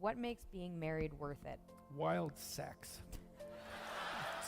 What makes being married worth it? Wild sex.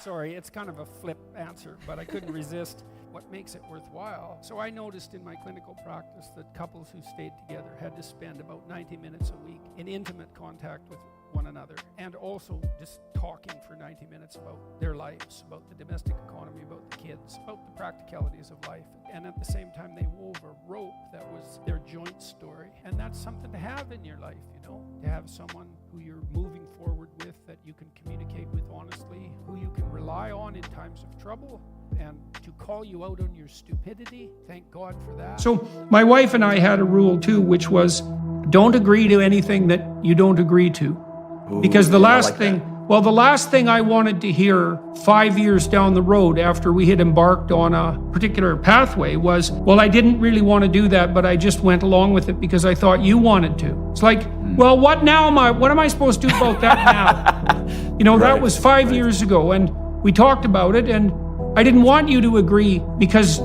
Sorry, it's kind of a flip answer, but I couldn't resist. What makes it worthwhile? So I noticed in my clinical practice that couples who stayed together had to spend about 90 minutes a week in intimate contact with one another, and also just talking for 90 minutes about their lives, about the domestic economy, about the kids, about the practicalities of life. And at the same time, they wove a rope that was their joint story. And that's something to have in your life, you know, to have someone who you're moving forward with, that you can communicate with honestly, who you can rely on in times of trouble, and to call you out on your stupidity. Thank God for that. So my wife and I had a rule too, which was don't agree to anything that you don't agree to. Because the last thing I wanted to hear 5 years down the road after we had embarked on a particular pathway was, well, I didn't really want to do that, but I just went along with it because I thought you wanted to. It's like, well, what am I supposed to do about that now? You know, that was 5 years ago, and we talked about it, and I didn't want you to agree because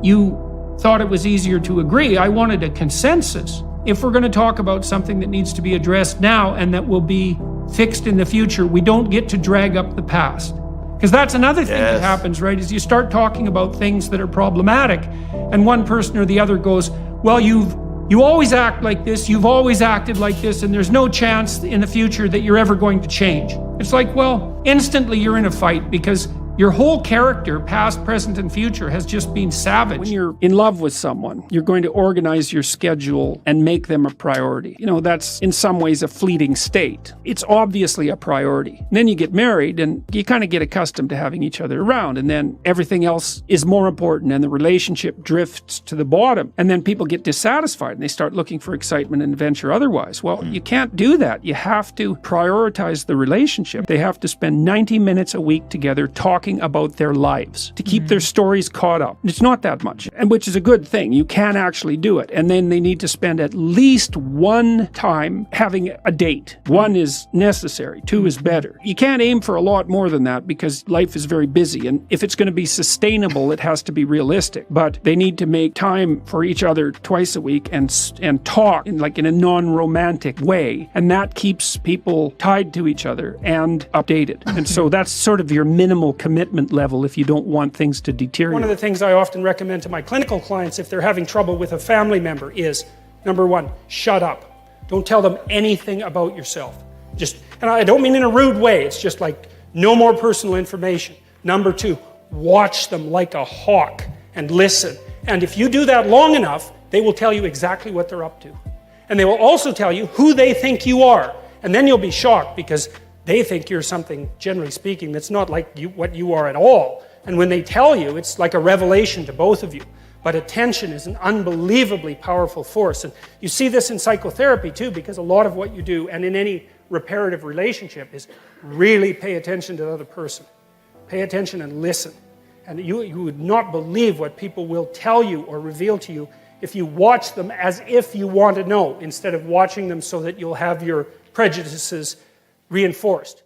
you thought it was easier to agree. I wanted a consensus. If we're going to talk about something that needs to be addressed now and that will be fixed in the future, we don't get to drag up the past. Because that's another thing that happens, right? Is you start talking about things that are problematic, and one person or the other goes, well, you always act like this, you've always acted like this, and there's no chance in the future that you're ever going to change. It's like, well, instantly you're in a fight because your whole character, past, present, and future, has just been savage. When you're in love with someone, you're going to organize your schedule and make them a priority. You know, that's in some ways a fleeting state. It's obviously a priority. And then you get married and you kind of get accustomed to having each other around, and then everything else is more important and the relationship drifts to the bottom. And then people get dissatisfied and they start looking for excitement and adventure otherwise. Well, you can't do that. You have to prioritize the relationship. They have to spend 90 minutes a week together talking about their lives to keep their stories caught up. It's not that much, and which is a good thing. You can actually do it. And then they need to spend at least one time having a date. One is necessary. Two is better. You can't aim for a lot more than that because life is very busy. And if it's going to be sustainable, it has to be realistic. But they need to make time for each other twice a week and talk in a non-romantic way. And that keeps people tied to each other and updated. And so that's sort of your minimal commitment level if you don't want things to deteriorate. One of the things I often recommend to my clinical clients if they're having trouble with a family member is, number one, shut up. Don't tell them anything about yourself. And I don't mean in a rude way, it's just like no more personal information. Number two, watch them like a hawk and listen. And if you do that long enough, they will tell you exactly what they're up to. And they will also tell you who they think you are. And then you'll be shocked because they think you're something, generally speaking, that's not like what you are at all. And when they tell you, it's like a revelation to both of you. But attention is an unbelievably powerful force. And you see this in psychotherapy too, because a lot of what you do, and in any reparative relationship, is really pay attention to the other person. Pay attention and listen. And you would not believe what people will tell you or reveal to you if you watch them as if you want to know, instead of watching them so that you'll have your prejudices reinforced.